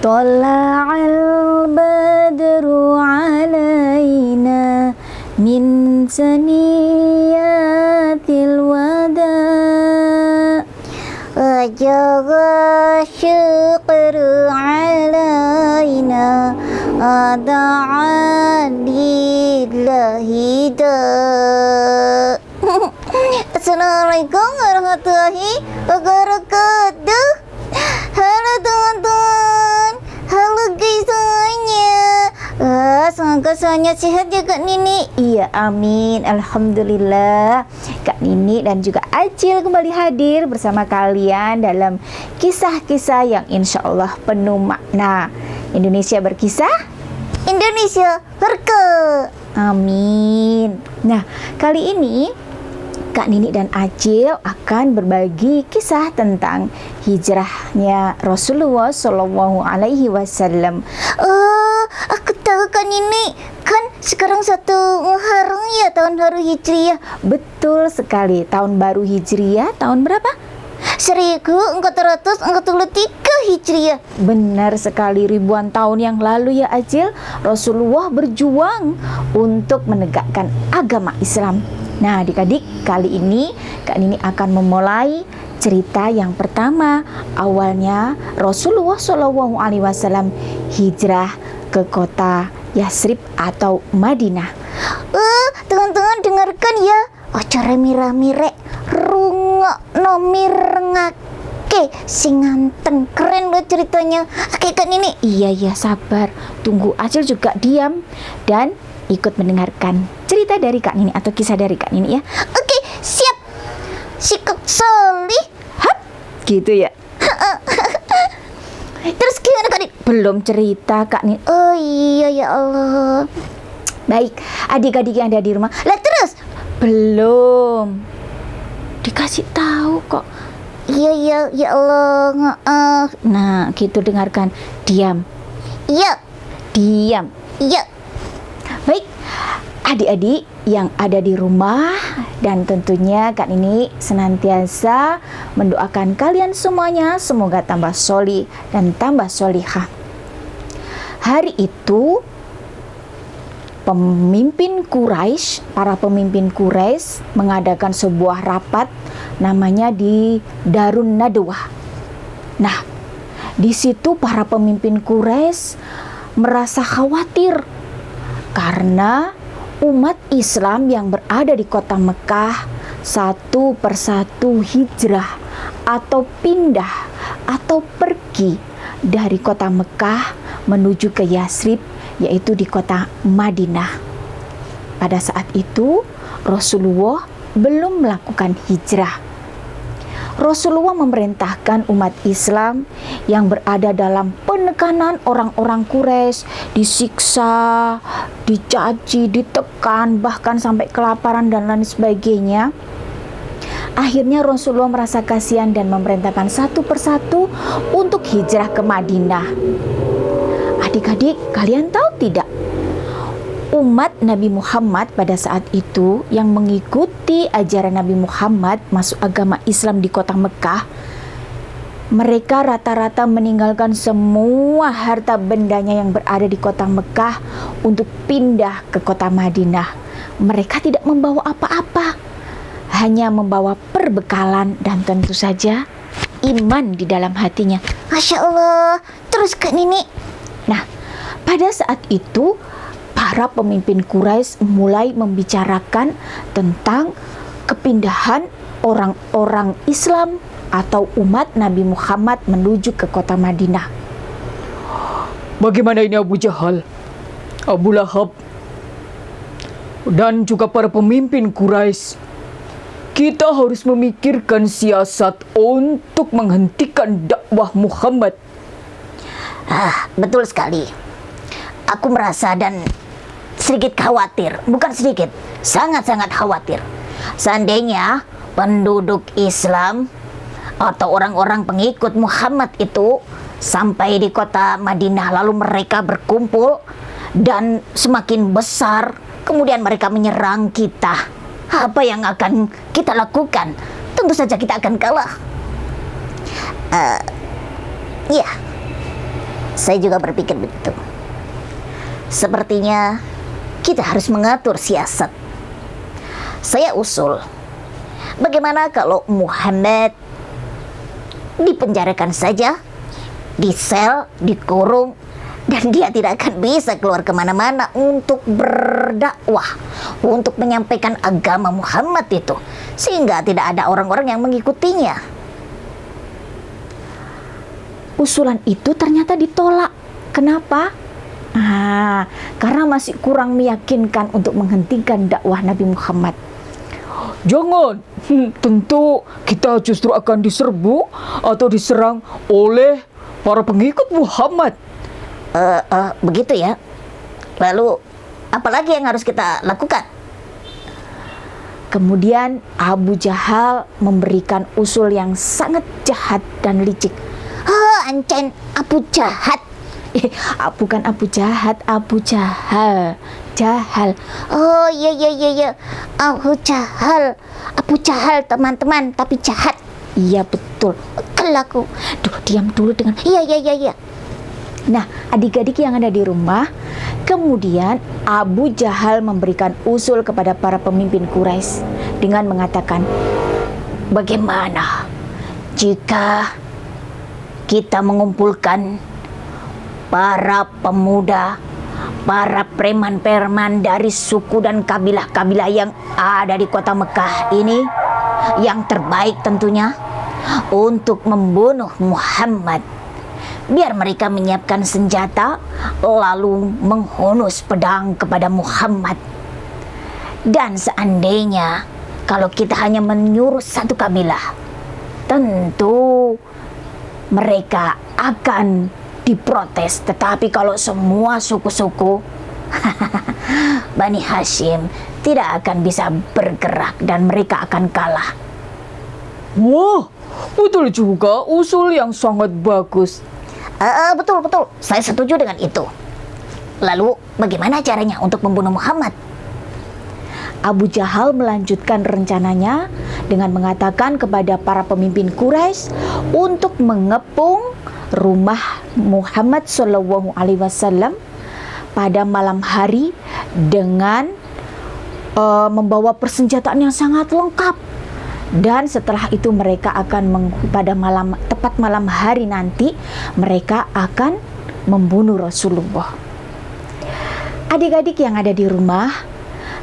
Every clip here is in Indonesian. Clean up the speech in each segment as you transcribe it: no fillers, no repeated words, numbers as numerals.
Tala'al badru alaina min saniyatil wada Wajah syukur alaina ada'adillahi da. Assalamualaikum warahmatullahi wabarakatuh. Halo teman-teman, halo guys semuanya. Semoga semuanya sehat ya Kak Nini. Iya, amin, alhamdulillah. Kak Nini dan juga Acil kembali hadir bersama kalian dalam kisah-kisah yang insya Allah penuh makna. Indonesia berkisah, Indonesia berkah. Amin. Nah, kali ini Kak Nini dan Acil akan berbagi kisah tentang hijrahnya Rasulullah Shallallahu Alaihi Wasallam. Aku tahu Kak Nini, kan sekarang 1 Muharram ya, tahun baru Hijriah. Betul sekali, tahun baru Hijriah tahun berapa? 1443 Hijriah. Benar sekali, ribuan tahun yang lalu ya Acil, Rasulullah berjuang untuk menegakkan agama Islam. Nah adik-adik, kali ini Kak Nini akan memulai cerita yang pertama. Awalnya Rasulullah SAW hijrah ke kota Yasrib atau Madinah. Teman-teman dengarkan ya, acara mira-mire rungo nomirengake sing nganteng, keren loh ceritanya. Oke Kak Nini. Iya sabar, tunggu Acil juga diam dan ikut mendengarkan cerita dari Kak Nini atau kisah dari Kak Nini ya. Oke, siap. Sikap solih. Hap, gitu ya. Terus gimana Kak Nini? Belum cerita Kak Nini. Oh iya ya Allah. Baik, adik-adik yang ada di rumah. Lah terus? Belum. Dikasih tahu kok. Iya ya Allah. Nah, gitu dengarkan. Diam. Iya. Diam. Iya. Baik, adik-adik yang ada di rumah dan tentunya Kak Nini senantiasa mendoakan kalian semuanya semoga tambah solih dan tambah solihah. Hari itu para pemimpin Quraisy mengadakan sebuah rapat namanya di Darun Nadwah. Nah, di situ para pemimpin Quraisy merasa khawatir karena umat Islam yang berada di kota Mekah satu persatu hijrah atau pindah atau pergi dari kota Mekah menuju ke Yasrib, yaitu di kota Madinah. Pada saat itu Rasulullah belum melakukan hijrah. Rasulullah memerintahkan umat Islam yang berada dalam penekanan orang-orang Quraisy disiksa, dicaci, ditekan, bahkan sampai kelaparan dan lain sebagainya. Akhirnya Rasulullah merasa kasihan dan memerintahkan satu persatu untuk hijrah ke Madinah. Adik-adik, kalian tahu tidak? Umat Nabi Muhammad pada saat itu yang mengikuti ajaran Nabi Muhammad masuk agama Islam di kota Mekah, mereka rata-rata meninggalkan semua harta bendanya yang berada di kota Mekah untuk pindah ke kota Madinah. Mereka tidak membawa apa-apa, hanya membawa perbekalan dan tentu saja iman di dalam hatinya. Masya Allah. Terus Kak Nini. Nah, pada saat itu para pemimpin Quraisy mulai membicarakan tentang kepindahan orang-orang Islam atau umat Nabi Muhammad menuju ke kota Madinah. Bagaimana ini Abu Jahal, Abu Lahab, dan juga para pemimpin Quraisy? Kita harus memikirkan siasat untuk menghentikan dakwah Muhammad. Betul sekali. Aku merasa dan sedikit khawatir, bukan sedikit, sangat-sangat khawatir. Seandainya penduduk Islam atau orang-orang pengikut Muhammad itu sampai di kota Madinah, lalu mereka berkumpul dan semakin besar, kemudian mereka menyerang kita, apa yang akan kita lakukan? Tentu saja kita akan kalah. Ya, Saya juga berpikir begitu. Sepertinya kita harus mengatur siasat. Saya usul, bagaimana kalau Muhammad dipenjarakan saja, di sel, dikurung, dan dia tidak akan bisa keluar kemana-mana untuk berdakwah, untuk menyampaikan agama Muhammad itu, sehingga tidak ada orang-orang yang mengikutinya. Usulan itu ternyata ditolak. Kenapa? Karena masih kurang meyakinkan untuk menghentikan dakwah Nabi Muhammad. Jangan, tentu kita justru akan diserbu atau diserang oleh para pengikut Muhammad. Begitu ya. Lalu, apalagi yang harus kita lakukan? Kemudian Abu Jahal memberikan usul yang sangat jahat dan licik. Ancen Abu Jahat. Bukan Abu Jahat, Abu Jahal. Jahal. Oh iya. Abu Jahal teman-teman, tapi jahat. Iya betul. Kelaku. Diam dulu dengan Iya. Nah, adik-adik yang ada di rumah, kemudian Abu Jahal memberikan usul kepada para pemimpin Quraisy dengan mengatakan, Bagaimana jika kita mengumpulkan para pemuda, para preman-preman dari suku dan kabilah-kabilah yang ada di kota Mekah ini, yang terbaik tentunya, untuk membunuh Muhammad. Biar mereka menyiapkan senjata, lalu menghunus pedang kepada Muhammad. Dan seandainya kalau kita hanya menyuruh satu kabilah, tentu mereka akan diprotes. Tetapi kalau semua suku-suku Bani Hashim tidak akan bisa bergerak dan mereka akan kalah. Wah, betul juga, usul yang sangat bagus. Betul. Saya setuju dengan itu. Lalu bagaimana caranya untuk membunuh Muhammad? Abu Jahal melanjutkan rencananya dengan mengatakan kepada para pemimpin Quraisy untuk mengepung rumah Muhammad SAW pada malam hari dengan membawa persenjataan yang sangat lengkap. Dan setelah itu mereka akan tepat malam hari nanti mereka akan membunuh Rasulullah. Adik-adik yang ada di rumah,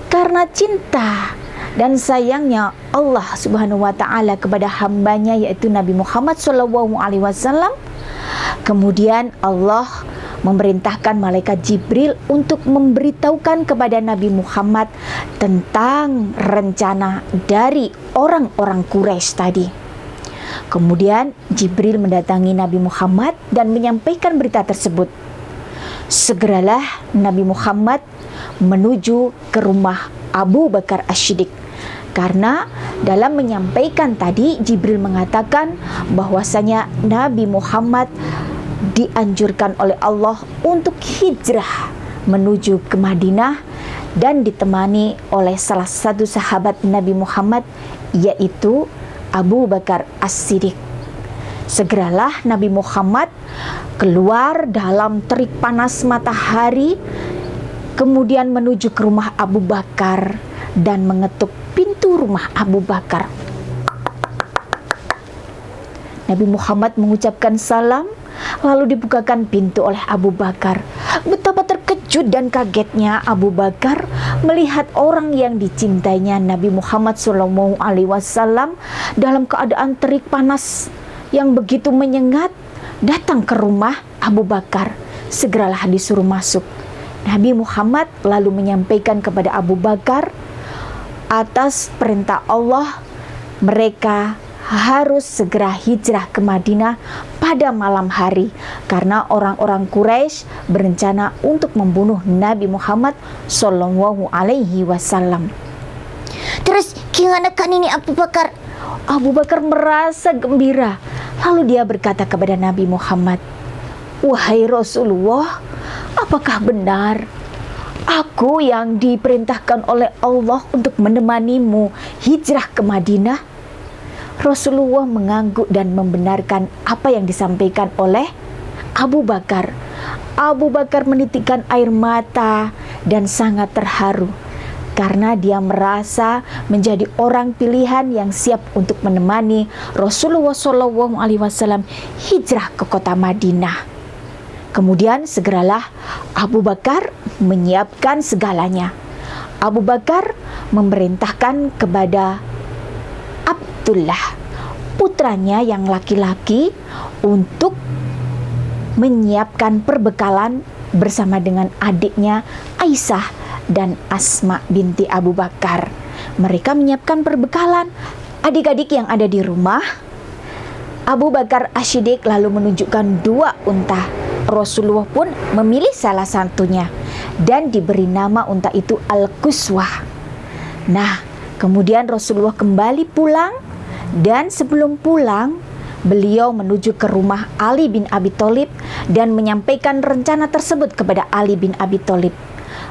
karena cinta dan sayangnya Allah Subhanahu wa taala kepada hambanya yaitu Nabi Muhammad SAW, kemudian Allah memerintahkan malaikat Jibril untuk memberitahukan kepada Nabi Muhammad tentang rencana dari orang-orang Quraisy tadi. Kemudian Jibril mendatangi Nabi Muhammad dan menyampaikan berita tersebut. Segeralah Nabi Muhammad menuju ke rumah Abu Bakar As-Siddiq. Karena dalam menyampaikan tadi Jibril mengatakan bahwasanya Nabi Muhammad dianjurkan oleh Allah untuk hijrah menuju ke Madinah dan ditemani oleh salah satu sahabat Nabi Muhammad yaitu Abu Bakar As-Siddiq. Segeralah Nabi Muhammad keluar dalam terik panas matahari, kemudian menuju ke rumah Abu Bakar dan mengetuk pintu rumah Abu Bakar. Nabi Muhammad mengucapkan salam, lalu dibukakan pintu oleh Abu Bakar. Betapa terkejut dan kagetnya Abu Bakar melihat orang yang dicintainya Nabi Muhammad SAW dalam keadaan terik panas yang begitu menyengat datang ke rumah Abu Bakar. Segeralah disuruh masuk. Nabi Muhammad lalu menyampaikan kepada Abu Bakar, atas perintah Allah mereka harus segera hijrah ke Madinah pada malam hari karena orang-orang Quraisy berencana untuk membunuh Nabi Muhammad Sallallahu Alaihi Wasallam. Terus gimana kan ini Abu Bakar? Abu Bakar merasa gembira. Lalu dia berkata kepada Nabi Muhammad, "Wahai Rasulullah, apakah benar aku yang diperintahkan oleh Allah untuk menemanimu hijrah ke Madinah?" Rasulullah mengangguk dan membenarkan apa yang disampaikan oleh Abu Bakar. Abu Bakar menitikkan air mata dan sangat terharu karena dia merasa menjadi orang pilihan yang siap untuk menemani Rasulullah SAW hijrah ke kota Madinah. Kemudian segeralah Abu Bakar menyiapkan segalanya. Abu Bakar memerintahkan kepada Abdullah, putranya yang laki-laki, untuk menyiapkan perbekalan bersama dengan adiknya Aisyah dan Asma binti Abu Bakar. Mereka menyiapkan perbekalan adik-adik yang ada di rumah. Abu Bakar As-Siddiq lalu menunjukkan 2 unta. Rasulullah pun memilih salah satunya dan diberi nama unta itu Al-Quswah. Nah, kemudian Rasulullah kembali pulang, dan sebelum pulang beliau menuju ke rumah Ali bin Abi Thalib dan menyampaikan rencana tersebut kepada Ali bin Abi Thalib.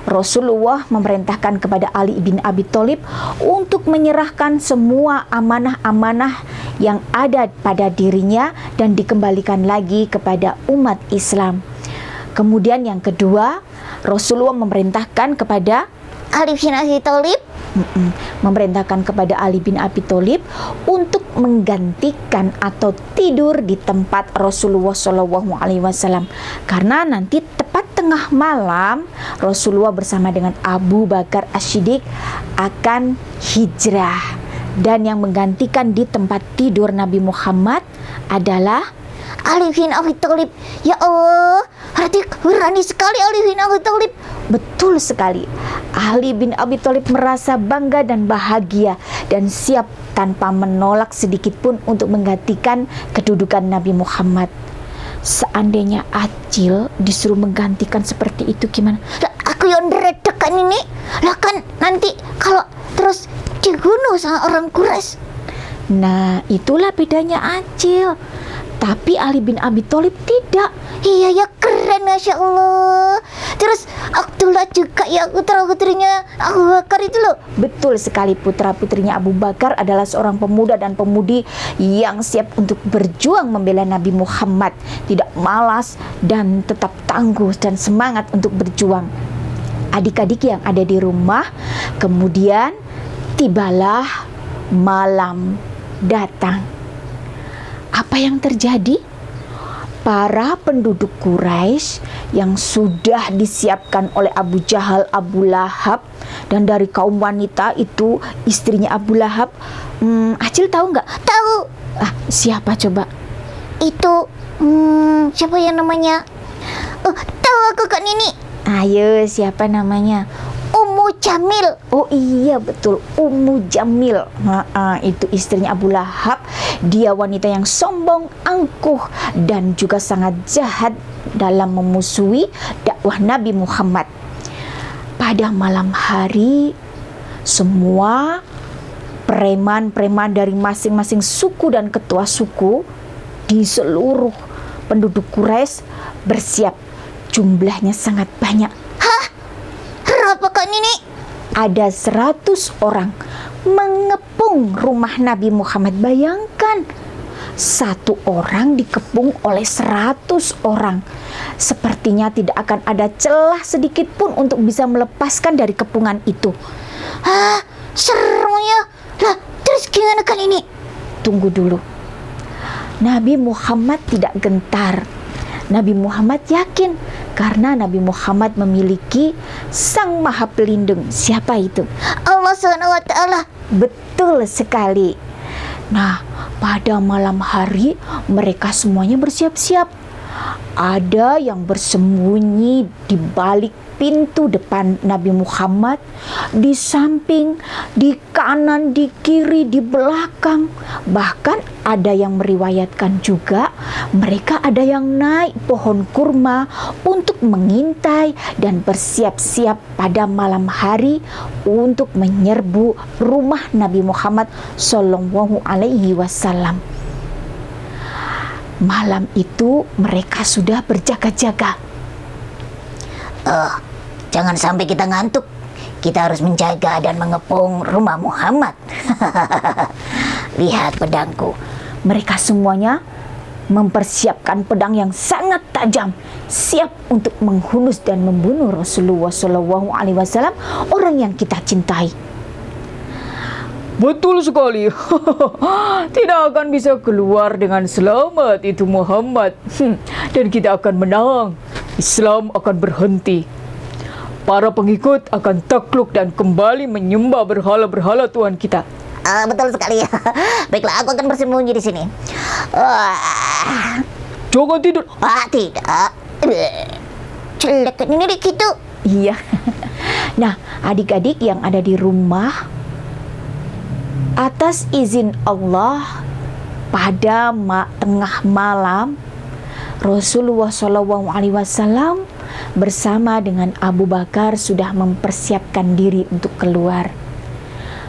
Rasulullah memerintahkan kepada Ali bin Abi Thalib untuk menyerahkan semua amanah-amanah yang ada pada dirinya dan dikembalikan lagi kepada umat Islam. Kemudian yang kedua, Rasulullah memerintahkan kepada Ali bin Abi Thalib untuk menggantikan atau tidur di tempat Rasulullah SAW, karena nanti tepat tengah malam Rasulullah bersama dengan Abu Bakar As-Siddiq akan hijrah, dan yang menggantikan di tempat tidur Nabi Muhammad adalah Ali bin Abi Thalib. Ya Allah, berani sekali Ali bin Abi Thalib. Betul sekali. Ali bin Abi Thalib merasa bangga dan bahagia dan siap tanpa menolak sedikit pun untuk menggantikan kedudukan Nabi Muhammad. Seandainya Acil disuruh menggantikan seperti itu gimana? Lah, aku yang deredakan ini. Lah kan nanti kalau terus dibunuh sama orang Quraisy. Nah, itulah bedanya Acil. Tapi Ali bin Abi Thalib tidak. Iya ya, keren, Masya Allah. Terus Abdullah juga ya, putra-putrinya Abu Bakar itu loh. Betul sekali, putra-putrinya Abu Bakar adalah seorang pemuda dan pemudi yang siap untuk berjuang membela Nabi Muhammad, tidak malas dan tetap tangguh dan semangat untuk berjuang. Adik-adik yang ada di rumah, kemudian tibalah malam datang. Apa yang terjadi? Para penduduk Quraisy yang sudah disiapkan oleh Abu Jahal, Abu Lahab, dan dari kaum wanita itu istrinya Abu Lahab. Acil tahu nggak? Tahu. Siapa coba? Itu siapa yang namanya? Tahu aku Kak Nini. Ayo, siapa namanya? Ummu Jamil. Oh iya, betul, Ummu Jamil. Itu istrinya Abu Lahab. Dia wanita yang sombong, angkuh, dan juga sangat jahat dalam memusuhi dakwah Nabi Muhammad. Pada malam hari, semua preman-preman dari masing-masing suku dan ketua suku di seluruh penduduk Quraisy bersiap. Jumlahnya sangat banyak. Berapa Kak Nini? Ada 100 orang mengepung rumah Nabi Muhammad. Bayangkan, 1 orang dikepung oleh 100 orang. Sepertinya tidak akan ada celah sedikit pun untuk bisa melepaskan dari kepungan itu. Seru ya. Lah, terus gimana Kak Nini? Tunggu dulu. Nabi Muhammad tidak gentar. Nabi Muhammad yakin karena Nabi Muhammad memiliki Sang Maha Pelindung. Siapa itu? Allah SWT. Betul sekali. Nah, pada malam hari mereka semuanya bersiap-siap. Ada yang bersembunyi di balik pintu depan Nabi Muhammad, di samping, di kanan, di kiri, di belakang. Bahkan ada yang meriwayatkan juga mereka ada yang naik pohon kurma untuk mengintai dan bersiap-siap pada malam hari untuk menyerbu rumah Nabi Muhammad Sallallahu Alaihi Wasallam. Malam itu mereka sudah berjaga-jaga. Jangan sampai kita ngantuk. Kita harus menjaga dan mengepung rumah Muhammad. Lihat pedangku. Mereka semuanya mempersiapkan pedang yang sangat tajam, siap untuk menghunus dan membunuh Rasulullah SAW, orang yang kita cintai. Betul sekali. Tidak akan bisa keluar dengan selamat itu Muhammad. Dan kita akan menang. Islam akan berhenti. Para pengikut akan takluk dan kembali menyembah berhala-berhala Tuhan kita. Betul sekali. Baiklah, aku akan bersembunyi di sini. Jangan tidur. Tidak. Celek ini gitu. Iya. Nah, adik-adik yang ada di rumah, atas izin Allah, pada tengah malam, Rasulullah SAW bersama dengan Abu Bakar sudah mempersiapkan diri untuk keluar.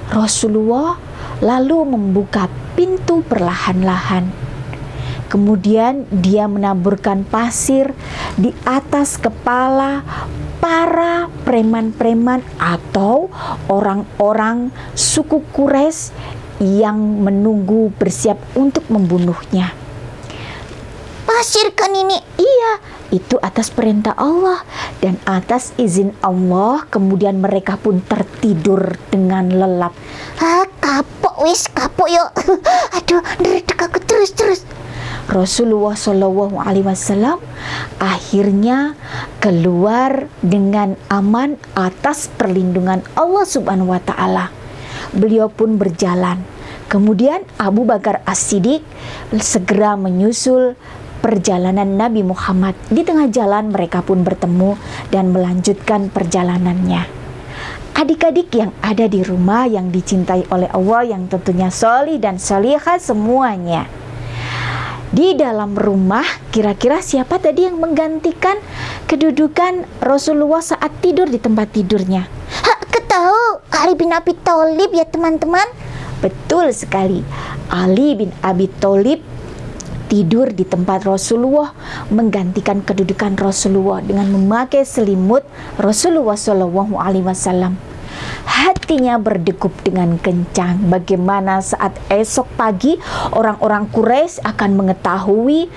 Rasulullah lalu membuka pintu perlahan-lahan. Kemudian dia menaburkan pasir di atas kepala para preman-preman atau orang-orang suku Quraisy yang menunggu bersiap untuk membunuhnya. Pasir kan ini? Iya, itu atas perintah Allah dan atas izin Allah. Kemudian mereka pun tertidur dengan lelap. Kapok yo. Aduh, ngeredek aku terus. Rasulullah SAW akhirnya keluar dengan aman atas perlindungan Allah Subhanahu wa Ta'ala. Beliau pun berjalan. Kemudian Abu Bakar As-Siddiq segera menyusul perjalanan Nabi Muhammad. Di tengah jalan mereka pun bertemu dan melanjutkan perjalanannya. Adik-adik yang ada di rumah yang dicintai oleh Allah, yang tentunya solih dan solihah semuanya. Di dalam rumah, kira-kira siapa tadi yang menggantikan kedudukan Rasulullah saat tidur di tempat tidurnya? Aku tahu, Ali bin Abi Thalib ya teman-teman. Betul sekali, Ali bin Abi Thalib tidur di tempat Rasulullah, menggantikan kedudukan Rasulullah dengan memakai selimut Rasulullah SAW. Hatinya berdegup dengan kencang. Bagaimana saat esok pagi orang-orang Quraisy akan mengetahui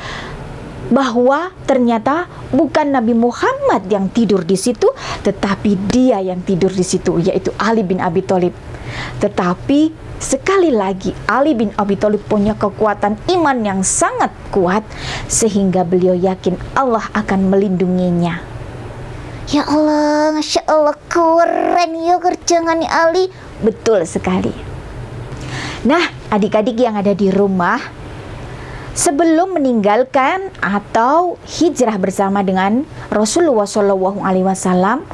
bahwa ternyata bukan Nabi Muhammad yang tidur di situ, tetapi dia yang tidur di situ, yaitu Ali bin Abi Thalib. Tetapi sekali lagi Ali bin Abi Thalib punya kekuatan iman yang sangat kuat sehingga beliau yakin Allah akan melindunginya. Ya Allah, Masya Allah, keren ya kerjaan Ali. Betul sekali. Nah, adik-adik yang ada di rumah, sebelum meninggalkan atau hijrah bersama dengan Rasulullah SAW,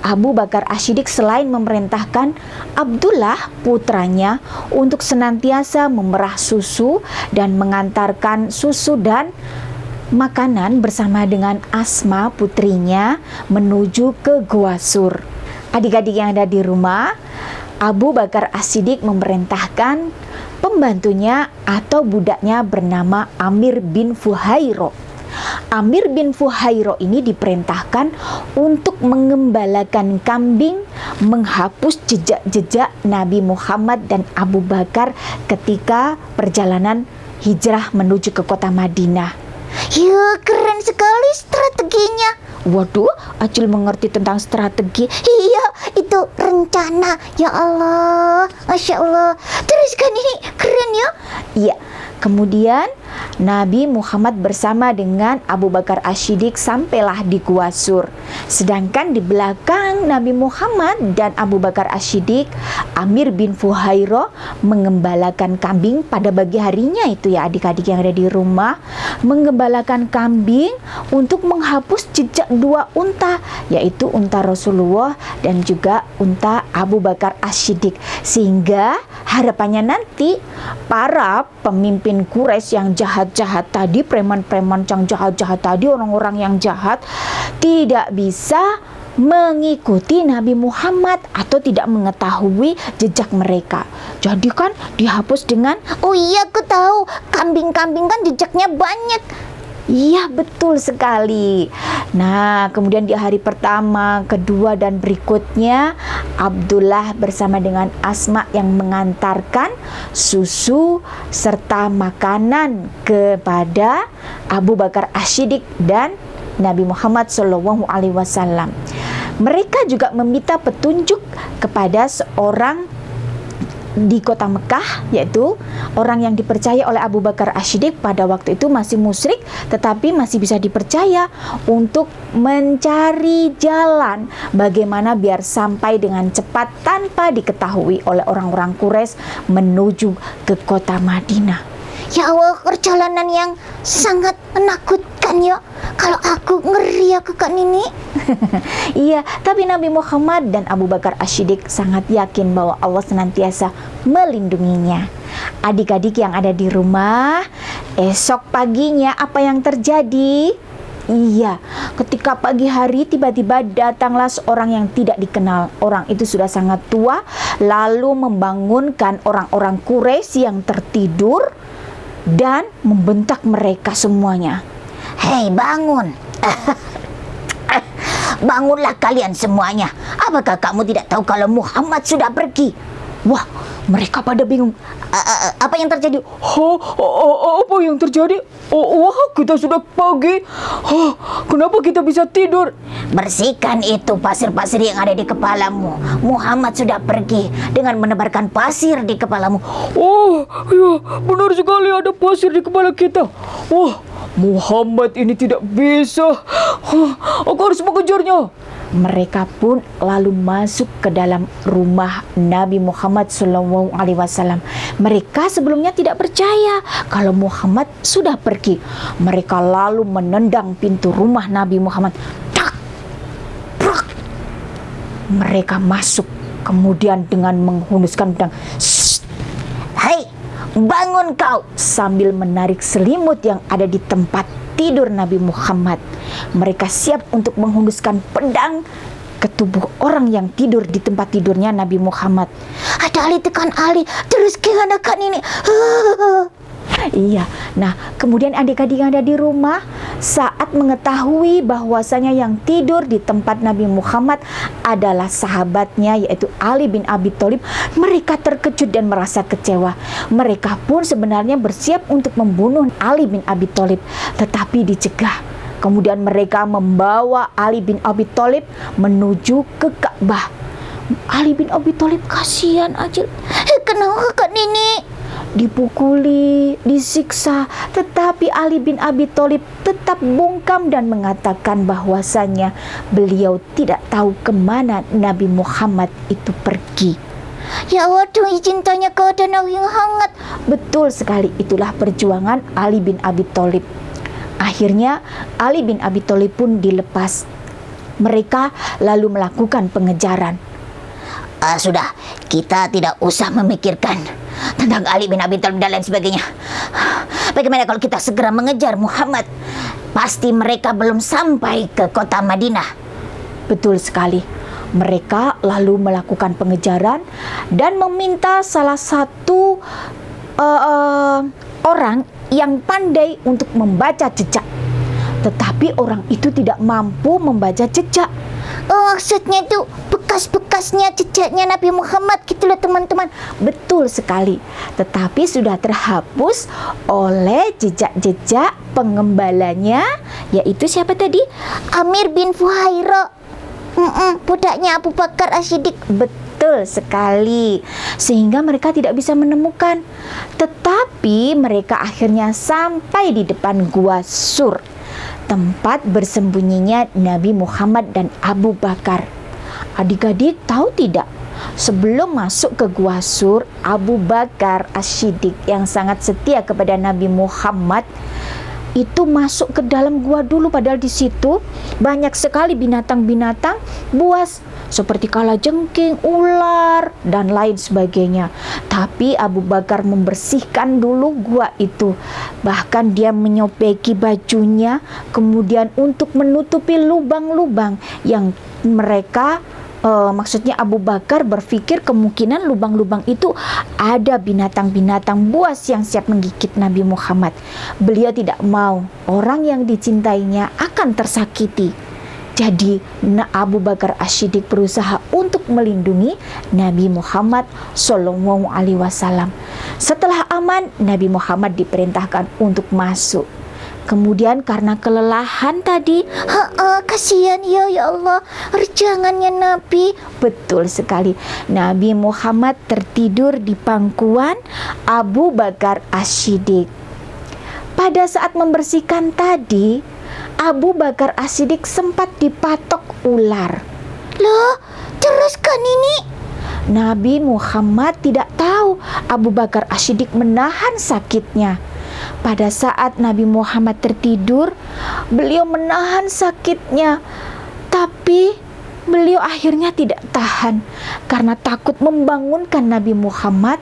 Abu Bakar As-Siddiq selain memerintahkan Abdullah putranya untuk senantiasa memerah susu dan mengantarkan susu dan makanan bersama dengan Asma putrinya menuju ke Gua Sur. Adik-adik yang ada di rumah, Abu Bakar As-Siddiq memerintahkan pembantunya atau budaknya bernama Amir bin Fuhairo. Amir bin Fuhairo ini diperintahkan untuk mengembalakan kambing, menghapus jejak-jejak Nabi Muhammad dan Abu Bakar ketika perjalanan hijrah menuju ke kota Madinah. Ya, keren sekali strateginya. Waduh, Acil mengerti tentang strategi. Iya, itu rencana. Ya Allah, Masya Allah. Terus kan ini keren ya. Iya. Kemudian Nabi Muhammad bersama dengan Abu Bakar As-Siddiq sampailah di Gua Sur. Sedangkan di belakang Nabi Muhammad dan Abu Bakar As-Siddiq, Amir bin Fuhairo mengembalakan kambing pada pagi harinya itu ya adik-adik yang ada di rumah. Mengembalakan kambing untuk menghapus jejak dua unta, yaitu unta Rasulullah dan juga unta Abu Bakar As-Siddiq. Sehingga harapannya nanti para pemimpin Quraisy yang jahat-jahat tadi, preman-preman yang jahat-jahat tadi, orang-orang yang jahat tidak bisa mengikuti Nabi Muhammad atau tidak mengetahui jejak mereka. Jadi kan dihapus dengan, oh iya aku tahu, kambing-kambing kan jejaknya banyak. Iya, betul sekali. Nah, kemudian di hari pertama, kedua, dan berikutnya, Abdullah bersama dengan Asma yang mengantarkan susu serta makanan kepada Abu Bakar As-Siddiq dan Nabi Muhammad SAW. Mereka juga meminta petunjuk kepada seorang di kota Mekah, yaitu orang yang dipercaya oleh Abu Bakar As-Siddiq pada waktu itu masih musyrik tetapi masih bisa dipercaya untuk mencari jalan bagaimana biar sampai dengan cepat tanpa diketahui oleh orang-orang Quraisy menuju ke kota Madinah. Ya Allah, perjalanan yang sangat menakutkan ya. Kalau aku ngeri aku Kak Nini. Iya, tapi Nabi Muhammad dan Abu Bakar As-Siddiq sangat yakin bahwa Allah senantiasa melindunginya. Adik-adik yang ada di rumah, esok paginya apa yang terjadi? Iya, ketika pagi hari tiba-tiba datanglah seorang yang tidak dikenal. Orang itu sudah sangat tua, lalu membangunkan orang-orang Quraisy yang tertidur dan membentak mereka semuanya. Hei, bangun. Bangunlah kalian semuanya. Apakah kamu tidak tahu kalau Muhammad sudah pergi? Wah, mereka pada bingung. Apa yang terjadi? Apa yang terjadi? Wah, kita sudah pagi. Kenapa kita bisa tidur? Bersihkan itu pasir-pasir yang ada di kepalamu. Muhammad sudah pergi dengan menebarkan pasir di kepalamu. Oh, ya, benar sekali ada pasir di kepala kita. Wah, Muhammad ini tidak bisa. Aku harus mengejarnya. Mereka pun lalu masuk ke dalam rumah Nabi Muhammad SAW. Mereka sebelumnya tidak percaya kalau Muhammad sudah pergi. Mereka lalu menendang pintu rumah Nabi Muhammad. Tak, prak. Mereka masuk, kemudian dengan menghunuskan pedang. Hei, bangun kau! Sambil menarik selimut yang ada di tempat tidur Nabi Muhammad. Mereka siap untuk menghunuskan pedang ke tubuh orang yang tidur di tempat tidurnya Nabi Muhammad. Ada Ali tekan Ali, terus gimana Kak Nini? Iya, nah kemudian adik-adik yang ada di rumah saat mengetahui bahwasanya yang tidur di tempat Nabi Muhammad adalah sahabatnya yaitu Ali bin Abi Thalib, mereka terkejut dan merasa kecewa. Mereka pun sebenarnya bersiap untuk membunuh Ali bin Abi Thalib, tetapi dicegah. Kemudian mereka membawa Ali bin Abi Thalib menuju ke Ka'bah. Ali bin Abi Thalib kasihan aja. Kenapa Kak Nini? Dipukuli, disiksa, tetapi Ali bin Abi Thalib tetap bungkam dan mengatakan bahwasanya beliau tidak tahu kemana Nabi Muhammad itu pergi. Ya waduh, izin tanya ke danau yang hangat. Betul sekali, itulah perjuangan Ali bin Abi Thalib. Akhirnya Ali bin Abi Thalib pun dilepas. Mereka lalu melakukan pengejaran. Sudah, kita tidak usah memikirkan tentang Ali bin Abi Thalib dan lain sebagainya. Bagaimana kalau kita segera mengejar Muhammad? Pasti mereka belum sampai ke kota Madinah. Betul sekali. Mereka lalu melakukan pengejaran dan meminta salah satu orang yang pandai untuk membaca jejak. Tetapi orang itu tidak mampu membaca jejak. Maksudnya itu bekas-bekasnya jejaknya Nabi Muhammad gitu loh teman-teman. Betul sekali. Tetapi sudah terhapus oleh jejak-jejak pengembalanya, yaitu siapa tadi? Amir bin Fuhaira. Budaknya Abu Bakar As-Siddiq. Betul sekali. Sehingga mereka tidak bisa menemukan. Tetapi mereka akhirnya sampai di depan Gua Sur, tempat bersembunyinya Nabi Muhammad dan Abu Bakar. Adik-adik tahu tidak? Sebelum masuk ke Gua Sur, Abu Bakar As-Siddiq yang sangat setia kepada Nabi Muhammad itu masuk ke dalam gua dulu, padahal di situ banyak sekali binatang-binatang buas seperti kalajengking, ular dan lain sebagainya. Tapi Abu Bakar membersihkan dulu gua itu. Bahkan dia menyopeki bajunya kemudian untuk menutupi lubang-lubang yang mereka maksudnya Abu Bakar berpikir kemungkinan lubang-lubang itu ada binatang-binatang buas yang siap menggigit Nabi Muhammad. Beliau tidak mau orang yang dicintainya akan tersakiti. Jadi Abu Bakar As-Siddiq berusaha untuk melindungi Nabi Muhammad Sallallahu Alaihi Wasallam. Setelah aman, Nabi Muhammad diperintahkan untuk masuk. Kemudian karena kelelahan tadi, kasihan ya Allah, jangannya Nabi. Betul sekali, Nabi Muhammad tertidur di pangkuan Abu Bakar As-Siddiq. Pada saat membersihkan tadi, Abu Bakar As-Siddiq sempat dipatok ular. Loh, terus kan ini? Nabi Muhammad tidak tahu Abu Bakar As-Siddiq menahan sakitnya. Pada saat Nabi Muhammad tertidur, beliau menahan sakitnya. Tapi beliau akhirnya tidak tahan karena takut membangunkan Nabi Muhammad.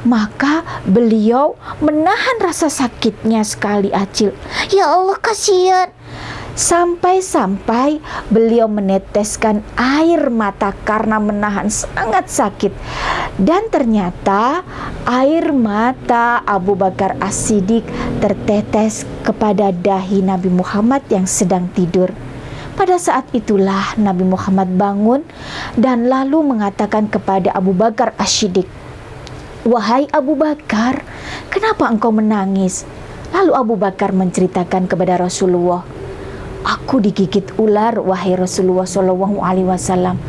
Maka beliau menahan rasa sakitnya sekali, Acil. Ya Allah, kasihan. Sampai-sampai beliau meneteskan air mata karena menahan sangat sakit. Dan ternyata air mata Abu Bakar As-Siddiq tertetes kepada dahi Nabi Muhammad yang sedang tidur. Pada saat itulah Nabi Muhammad bangun dan lalu mengatakan kepada Abu Bakar As-Siddiq, "Wahai Abu Bakar, kenapa engkau menangis?" Lalu Abu Bakar menceritakan kepada Rasulullah, "Aku digigit ular, wahai Rasulullah Shallallahu Alaihi Wasallam."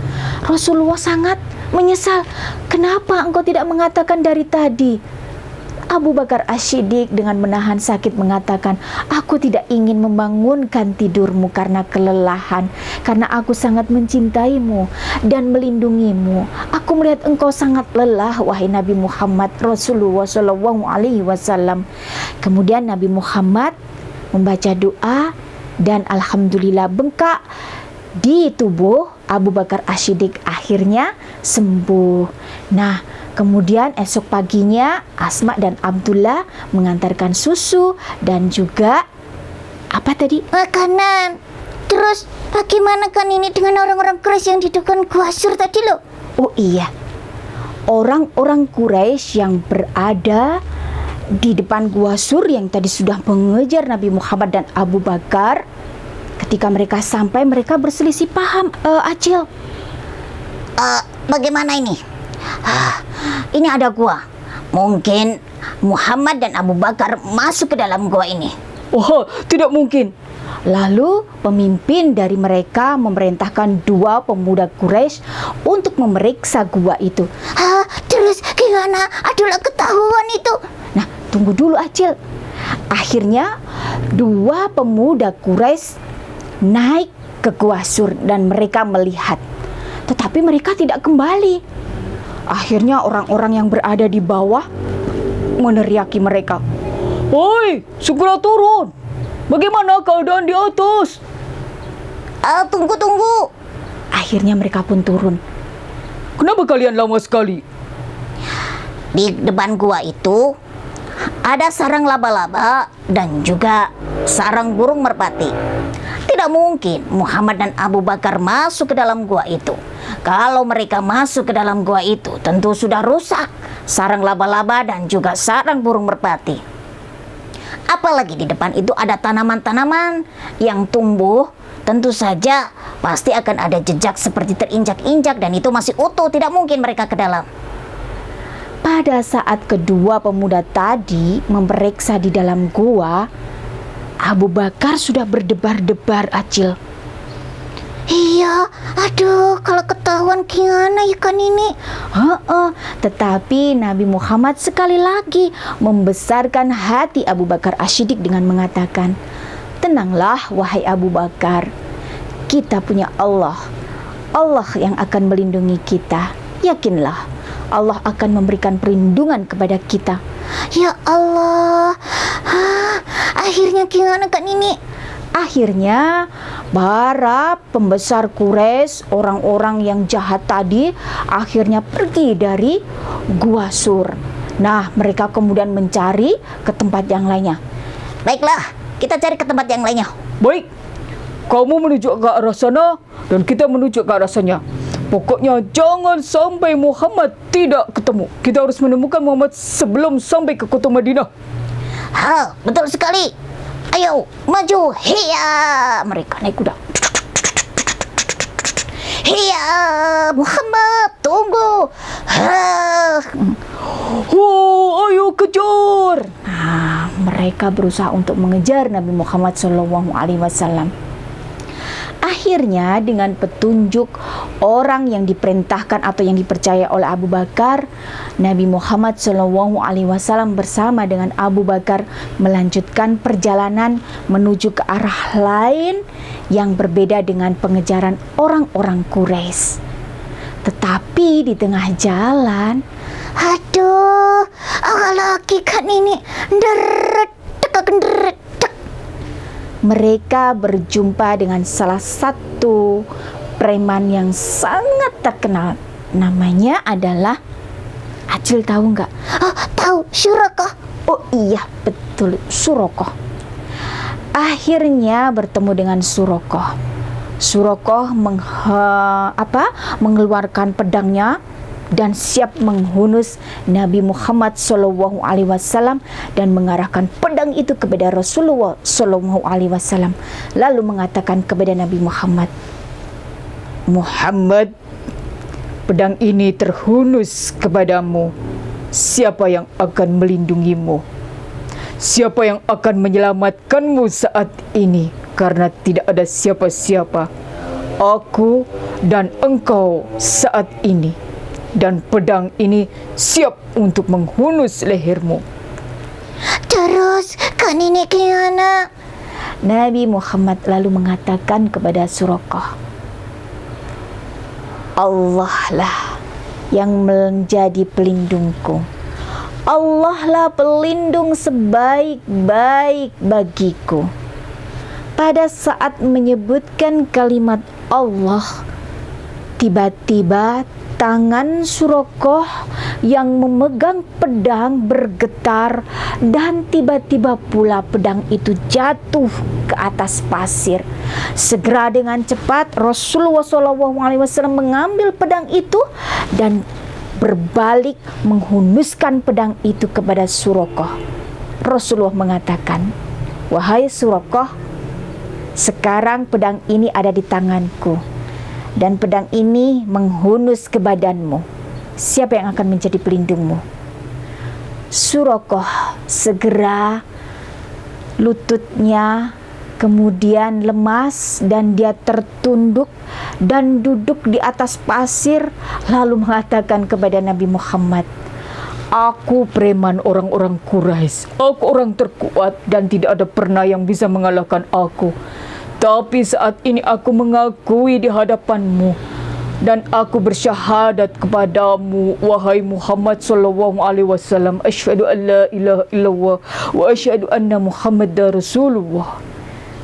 Rasulullah sangat menyesal. "Kenapa engkau tidak mengatakan dari tadi?" Abu Bakar As-Siddiq dengan menahan sakit mengatakan, "Aku tidak ingin membangunkan tidurmu karena kelelahan, karena aku sangat mencintaimu dan melindungimu. Aku melihat engkau sangat lelah, wahai Nabi Muhammad Rasulullah Shallallahu Alaihi Wasallam." Kemudian Nabi Muhammad membaca doa dan alhamdulillah bengkak di tubuh Abu Bakar As-Siddiq akhirnya sembuh. Nah, kemudian esok paginya Asma dan Abdullah mengantarkan susu dan juga apa tadi? Makanan. Terus bagaimana kan ini dengan orang-orang Quraisy yang di depan Gua Sur tadi loh? Oh iya, orang-orang Quraisy yang berada di depan Gua Sur yang tadi sudah mengejar Nabi Muhammad dan Abu Bakar. Ketika mereka sampai, mereka berselisih paham. Acil, Bagaimana ini? Ini ada gua. Mungkin Muhammad dan Abu Bakar masuk ke dalam gua ini. Oh, tidak mungkin. lalu pemimpin dari mereka memerintahkan dua pemuda Quraisy untuk memeriksa gua itu. Terus gimana? Adalah ketahuan itu. Nah, tunggu dulu Acil. Akhirnya dua pemuda Quraisy naik ke Gua Sur dan mereka melihat. Tetapi mereka tidak kembali. Akhirnya orang-orang yang berada di bawah meneriaki mereka. "Oi, segera turun. Bagaimana keadaan di atas?" Tunggu. Akhirnya mereka pun turun. "Kenapa kalian lama sekali?" Di depan gua itu ada sarang laba-laba dan juga sarang burung merpati. Tidak mungkin Muhammad dan Abu Bakar masuk ke dalam gua itu. Kalau mereka masuk ke dalam gua itu, tentu sudah rusak sarang laba-laba dan juga sarang burung merpati. Apalagi di depan itu ada tanaman-tanaman yang tumbuh, tentu saja pasti akan ada jejak seperti terinjak-injak dan itu masih utuh, tidak mungkin mereka ke dalam. Pada saat kedua pemuda tadi memeriksa di dalam gua, Abu Bakar sudah berdebar-debar, Acil. Iya, aduh, kalau ketahuan gimana ikan ini? Tetapi Nabi Muhammad sekali lagi membesarkan hati Abu Bakar As-Siddiq dengan mengatakan, "Tenanglah wahai Abu Bakar, kita punya Allah. Allah yang akan melindungi kita. Yakinlah, Allah akan memberikan perlindungan kepada kita." Ya Allah, akhirnya gimana kan ini? Akhirnya para pembesar Quraisy, orang-orang yang jahat tadi, akhirnya pergi dari Gua Sur. Nah, mereka kemudian mencari ke tempat yang lainnya. Baiklah, kita cari ke tempat yang lainnya. "Baik, kamu menuju ke arah sana dan kita menuju ke arah sana. Pokoknya jangan sampai Muhammad tidak ketemu. Kita harus menemukan Muhammad sebelum sampai ke kota Madinah. Ha, betul sekali. Ayo, maju. Hiya. Mereka naik kuda. Hiya, Muhammad, tunggu. Ha. Ayo kejar. Nah, mereka berusaha untuk mengejar Nabi Muhammad SAW. Akhirnya dengan petunjuk orang yang diperintahkan atau yang dipercaya oleh Abu Bakar, Nabi Muhammad SAW bersama dengan Abu Bakar melanjutkan perjalanan menuju ke arah lain yang berbeda dengan pengejaran orang-orang Quraisy. Tetapi di tengah jalan, Aduh, lagi kan ini. mereka berjumpa dengan salah satu preman yang sangat terkenal. Namanya adalah Acil, tahu nggak? Oh, tahu, Syurakah. Oh iya, betul, Surokoh. Akhirnya bertemu dengan Surokoh. Surokoh mengeluarkan pedangnya dan siap menghunus Nabi Muhammad SAW dan mengarahkan pedang itu kepada Rasulullah SAW. Lalu mengatakan kepada Nabi Muhammad, Muhammad, pedang ini terhunus kepadamu. Siapa yang akan melindungimu? Siapa yang akan menyelamatkanmu saat ini? Karena tidak ada siapa-siapa. Aku dan engkau saat ini. Dan pedang ini siap untuk menghunus lehermu. Terus, kan ini gimana? Nabi Muhammad lalu mengatakan kepada Surokoh, Allah lah yang menjadi pelindungku. Allah lah pelindung sebaik-baik bagiku. Pada saat menyebutkan kalimat Allah, tiba-tiba tangan Surokoh yang memegang pedang bergetar dan tiba-tiba pula pedang itu jatuh ke atas pasir. Segera dengan cepat Rasulullah SAW mengambil pedang itu dan berbalik menghunuskan pedang itu kepada Surokoh. Rasulullah mengatakan, wahai Surokoh, sekarang pedang ini ada di tanganku dan pedang ini menghunus ke badanmu. Siapa yang akan menjadi pelindungmu? Surokoh segera lututnya kemudian lemas dan dia tertunduk dan duduk di atas pasir lalu mengatakan kepada Nabi Muhammad, aku preman orang-orang Quraisy. Aku orang terkuat dan tidak ada pernah yang bisa mengalahkan aku. Tapi saat ini aku mengakui di hadapanmu dan aku bersyahadat kepadamu, wahai Muhammad sallallahu alaihi wasallam, asyhadu an la ilaha illallah wa asyhadu anna Muhammadar Rasulullah.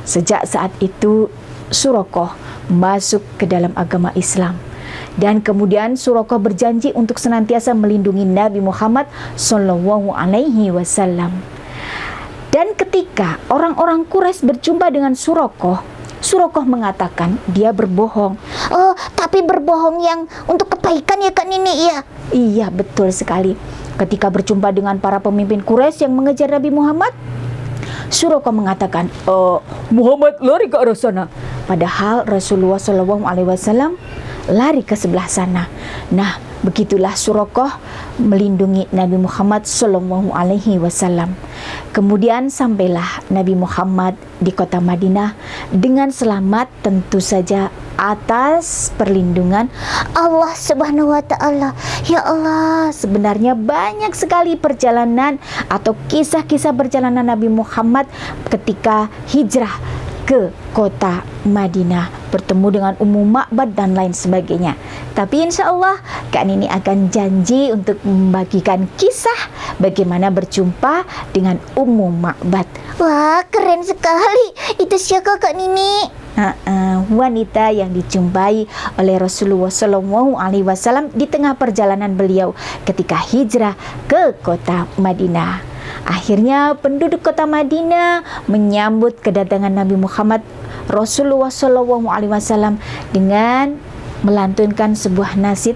Sejak saat itu Surokoh masuk ke dalam agama Islam. Dan kemudian Surokoh berjanji untuk senantiasa melindungi Nabi Muhammad sallallahu alaihi wasallam. Dan ketika orang-orang Quraisy berjumpa dengan Surokoh, Surokoh mengatakan dia berbohong. Oh, tapi berbohong yang untuk kebaikan ya kan ini ya? Iya, betul sekali. Ketika berjumpa dengan para pemimpin Quraisy yang mengejar Nabi Muhammad, Surokoh mengatakan, Muhammad lari ke arah sana. Padahal Rasulullah SAW lari ke sebelah sana. Nah, begitulah Surokoh melindungi Nabi Muhammad SAW. Kemudian sampailah Nabi Muhammad di kota Madinah dengan selamat, tentu saja atas perlindungan Allah Subhanahu wa Ta'ala. Ya Allah, sebenarnya banyak sekali perjalanan atau kisah-kisah perjalanan Nabi Muhammad ketika hijrah ke kota Madinah, bertemu dengan Ummu Ma'bad dan lain sebagainya. Tapi insya Allah Kak Nini akan janji untuk membagikan kisah bagaimana berjumpa dengan Ummu Ma'bad. wah keren sekali. Itu siapa Kak Nini? Wanita yang dijumpai oleh Rasulullah SAW di tengah perjalanan beliau ketika hijrah ke kota Madinah. Akhirnya penduduk kota Madinah menyambut kedatangan Nabi Muhammad Rasulullah SAW dengan melantunkan sebuah nasid,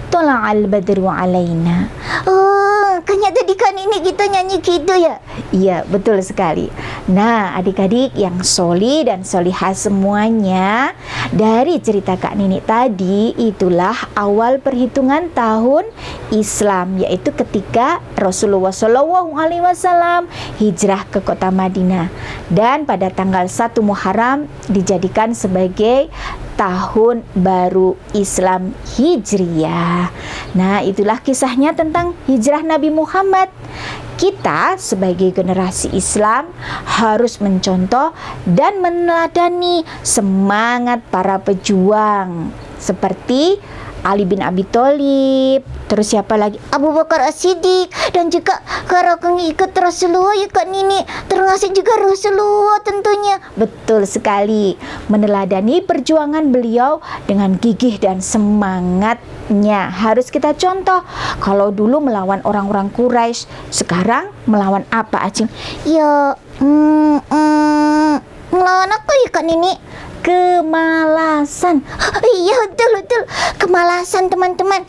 Tola'al badru alaina. Oh, kayaknya tadi Kak Nini kita nyanyi gitu ya? Iya, betul sekali. Nah, adik-adik yang soli dan solihah semuanya, dari cerita Kak Nini tadi, itulah awal perhitungan tahun Islam, yaitu ketika Rasulullah SAW hijrah ke kota Madinah. Dan pada tanggal 1 Muharram dijadikan sebagai tahun baru Islam Hijriyah. Nah, itulah kisahnya tentang hijrah Nabi Muhammad. Kita sebagai generasi Islam harus mencontoh dan meneladani semangat para pejuang seperti Ali bin Abi Thalib, terus siapa lagi? Abu Bakar As-Siddiq, dan juga kalau ikut Rasulullah ya Kak Nini, termasuk juga Rasulullah tentunya. Betul sekali, meneladani perjuangan beliau dengan gigih dan semangatnya harus kita contoh. Kalau dulu melawan orang-orang Quraisy, sekarang melawan apa, Acing? Ya, melawan apa ya Kak Nini? Kemalasan. Iya, betul. Kemalasan teman-teman.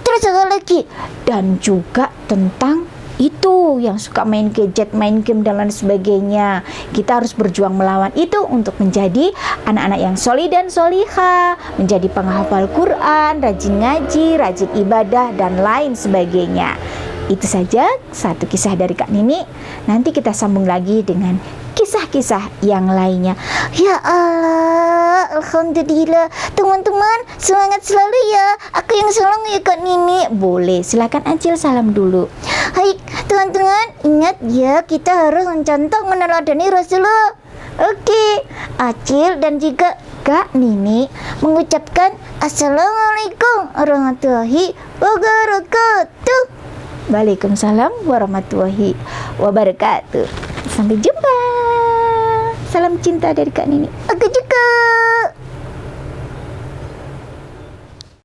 Terus apa lagi? Dan juga tentang itu yang suka main gadget, main game dan lain sebagainya. Kita harus berjuang melawan itu untuk menjadi anak-anak yang solih dan solihah, menjadi penghafal Quran, rajin ngaji, rajin ibadah dan lain sebagainya. Itu saja satu kisah dari Kak Nini. Nanti kita sambung lagi dengan kisah-kisah yang lainnya. Ya Allah, alhamdulillah. Teman-teman, semangat selalu ya. Aku yang salam ya Kak Nini. Boleh, silakan Acil salam dulu. Hai, teman-teman, ingat ya, kita harus mencontoh meneladani Rasulullah. Oke, Acil dan juga Kak Nini mengucapkan Assalamualaikum warahmatullahi wabarakatuh. Waalaikumsalam warahmatullahi wabarakatuh. Sampai jumpa. Salam cinta dari Kak Nini. Aku juga.